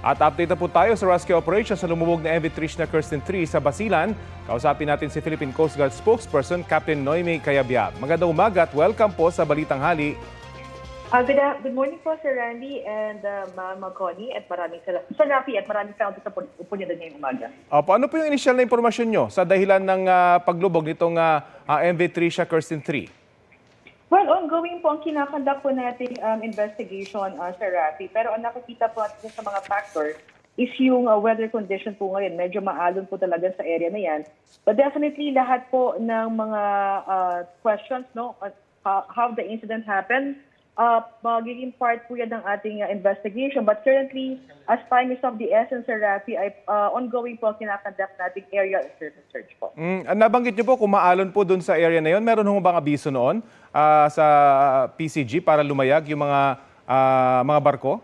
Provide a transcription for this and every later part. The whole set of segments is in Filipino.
At update na po tayo sa rescue operation sa lumubog na MV Trishna Kirsten 3 sa Basilan. Kausapin natin si Philippine Coast Guard spokesperson Captain Noemi Cayabyab. Magandang umaga at welcome po sa Balitang Hali. Good morning po, Sir Randy and Ma'am Connie at maraming salamat. Sir Rafi at maraming salamat sa upo niyo ngayong umaga. Opo, ano po yung initial na impormasyon nyo sa dahilan ng paglubog nitong MV Trishna Kirsten 3? Well, ongoing po ang kinakandak po nating investigation, Sir Rafi. Pero ang nakikita po natin sa mga factors is yung weather condition po ngayon. Medyo maalon po talaga sa area na yan. But definitely lahat po ng mga questions, no, how the incident happened, magiging part po yan ng ating investigation. But currently, as time is of the essence, Sir Rafi, ay ongoing po ang kinakandak nating area and surface search po. Nabanggit nyo po kung maalon po dun sa area na yon, meron ho bang abiso noon sa PCG para lumayag yung mga barko?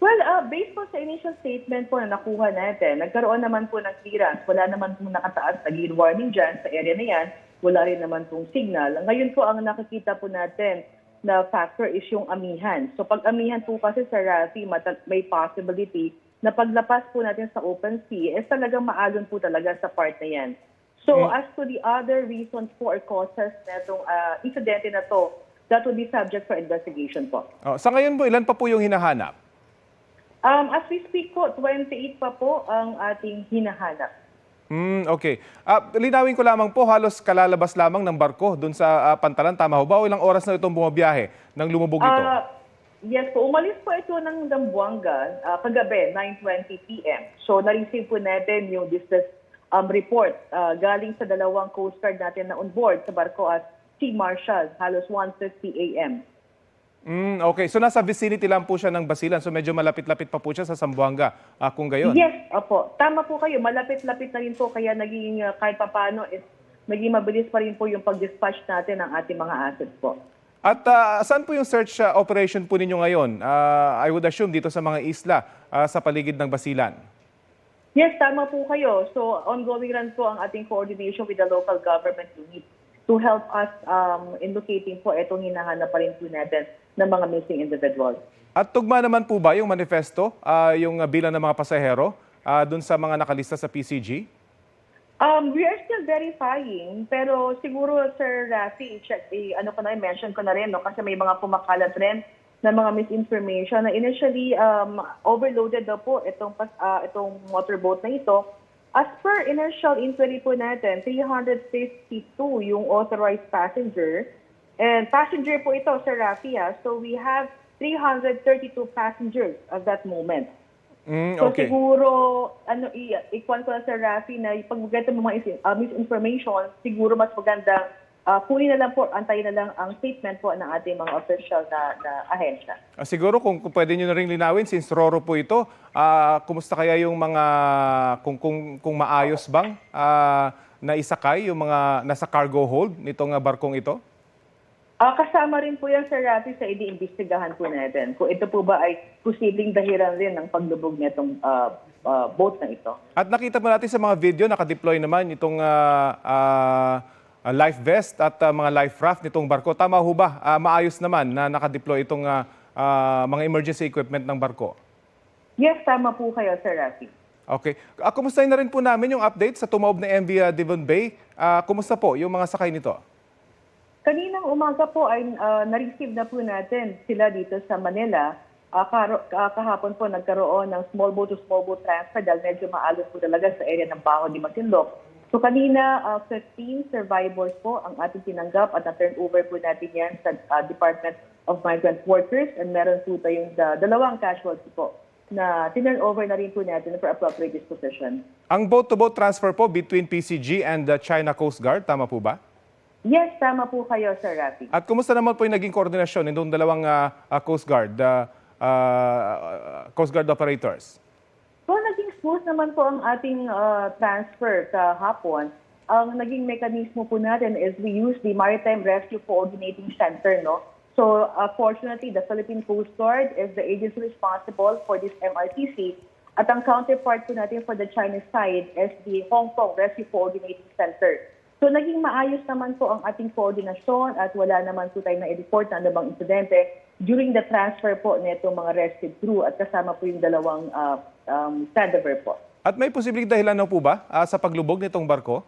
Well, based po sa initial statement po na nakuha natin, nagkaroon naman po ng clearance. Wala naman po nakataas na gale warning dyan sa area na yan. Wala rin naman pong signal. Ngayon po ang nakikita po natin na factor is yung amihan. So pag amihan po kasi sa Rafi, may possibility na paglapas po natin sa open sea, talagang maalon po talaga sa part na yan. So as to the other reasons po or causes na itong insidente na to, that will be subject for investigation po. Sa ngayon po, ilan pa po yung hinahanap? As we speak po, 28 pa po ang ating hinahanap. Okay. Linawin ko lamang po, halos kalalabas lamang ng barko dun sa Pantalan. Tama ho ba? O ilang oras na itong bumabiyahe nang lumubog ito? Yes po. Umalis po ito ng Zamboanga kagabi, 9:20 p.m. So na-receive po natin yung distress report galing sa dalawang Coast Guard natin na on board sa barko at Sea Marshal, halos 1:50 a.m. Okay. So nasa vicinity lang po siya ng Basilan. So medyo malapit-lapit pa po siya sa Zamboanga kung gayon. Yes, opo. Tama po kayo. Malapit-lapit na rin po kaya naging kahit papano naging mabilis pa rin po yung pag-dispatch natin ng ating mga assets po. At saan po yung search operation po ninyo ngayon? I would assume dito sa mga isla sa paligid ng Basilan. Yes, tama po kayo. So ongoing rin po ang ating coordination with the local government unit to help us in locating po itong hinahanap pa rin po natin ng mga missing individuals. At tugma naman po ba yung manifesto, yung bilang ng mga pasahero dun sa mga nakalista sa PCG? We are still verifying, pero siguro, Sir Rafi, mention ko na rin, no, kasi may mga kumakalat rin na mga misinformation na initially overloaded daw po itong motorboat na ito. As per initial inquiry po natin, 352 yung authorized passenger. And passenger po ito, Sir Rafi. So we have 332 passengers at that moment. So Okay. siguro, ikuan ko na, Sir Rafi, na pag maganda mo mga misinformation, siguro mas maganda kunin na lang po, antayin na lang ang statement po ng ating mga official na ahensya. Siguro kung pwede nyo na rin linawin, since Roro po ito, kumusta kaya yung mga, kung maayos bang na isakay yung mga nasa cargo hold nitong barkong ito? Kasama rin po yan, Sir Rafi, sa iniimbestigahan po natin. Kung ito po ba ay posibleng dahilan rin ng paglubog nitong boat na ito. At nakita mo natin sa mga video, nakadeploy naman itong life vest at mga life raft nitong barko. Tama ho ba? Maayos naman na nakadeploy itong mga emergency equipment ng barko? Yes, tama po kayo, Sir Rafi. Okay. Kumustahin na rin po namin yung update sa tumaob na MV Devon Bay. Kumusta po yung mga sakay nito? Kaninang umaga po ay na-receive na po natin sila dito sa Manila. Kahapon po nagkaroon ng small boat to small boat transfer dahil medyo maalon po talaga sa area ng Baho de Masinloc. So kanina, 15 survivors po ang ating tinanggap at na-turn over po natin yan sa Department of Migrant Workers and meron po tayong dalawang casualty po na tinurn over na rin po natin for appropriate disposition. Ang boat-to-boat transfer po between PCG and the China Coast Guard, tama po ba? Yes, tama po kayo, Sir Rafi. At kumusta naman po yung naging koordinasyon nitong dalawang Coast Guard operators? So, naging smooth naman po ang ating transfer kahapon. Ang naging mekanismo po natin is we use the Maritime Rescue Coordinating Center, no? So, fortunately, the Philippine Coast Guard is the agency responsible for this MRTC. At ang counterpart po natin for the Chinese side is the Hong Kong Rescue Coordinating Center. So naging maayos naman po ang ating koordinasyon at wala naman po tayo na i-report na anumang insidente during the transfer po nito mga rescue crew at kasama po yung dalawang cadaver po. At may posibleng dahilan na po ba sa paglubog nitong barko?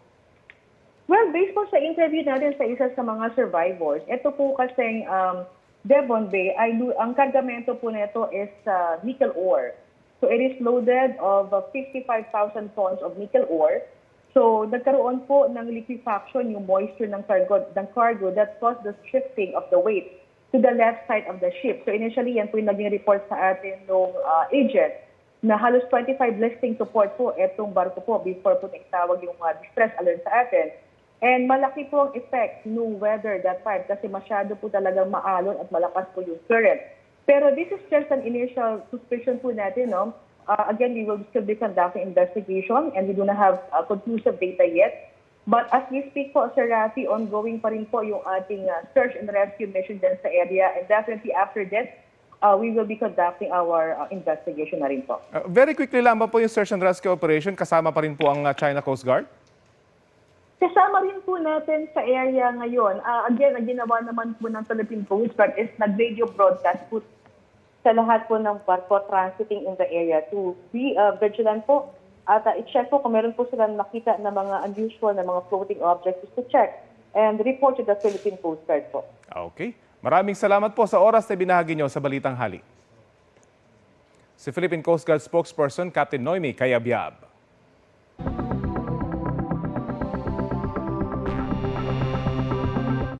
Well, based po sa interview natin sa isa sa mga survivors, ito po kasing Devon Bay, ang kargamento po nito is nickel ore. So it is loaded of 55,000 tons of nickel ore. So nagkaroon po ng liquefaction yung moisture ng cargo that caused the shifting of the weight to the left side of the ship. So initially, yan po yung naging report sa atin ng agent na halos 25 listing support po itong barko po before po naitawag yung distress alert sa atin. And malaki po ang effect ng weather that time kasi masyado po talagang maalon at malakas po yung current. Pero this is just an initial suspicion po natin. No? Again, we will still be conducting investigation and we do not have conclusive data yet. But as we speak po, Sir Rafi, ongoing pa rin po yung ating search and rescue mission din sa area. And definitely after this, we will be conducting our investigation na rin po. Very quickly lang ba po yung search and rescue operation? Kasama pa rin po ang China Coast Guard? Kasama rin po natin sa area ngayon. Again, ang ginawa naman po ng Philippine Coast Guard is nag-radio broadcast po sa lahat po ng barko transiting in the area to be vigilant po. At i-check po kung meron po silang nakita na mga unusual na mga floating objects to check and report to the Philippine Coast Guard po. Okay. Maraming salamat po sa oras na binahagi nyo sa Balitang Hali. Si Philippine Coast Guard spokesperson Captain Noemi Cayabyab.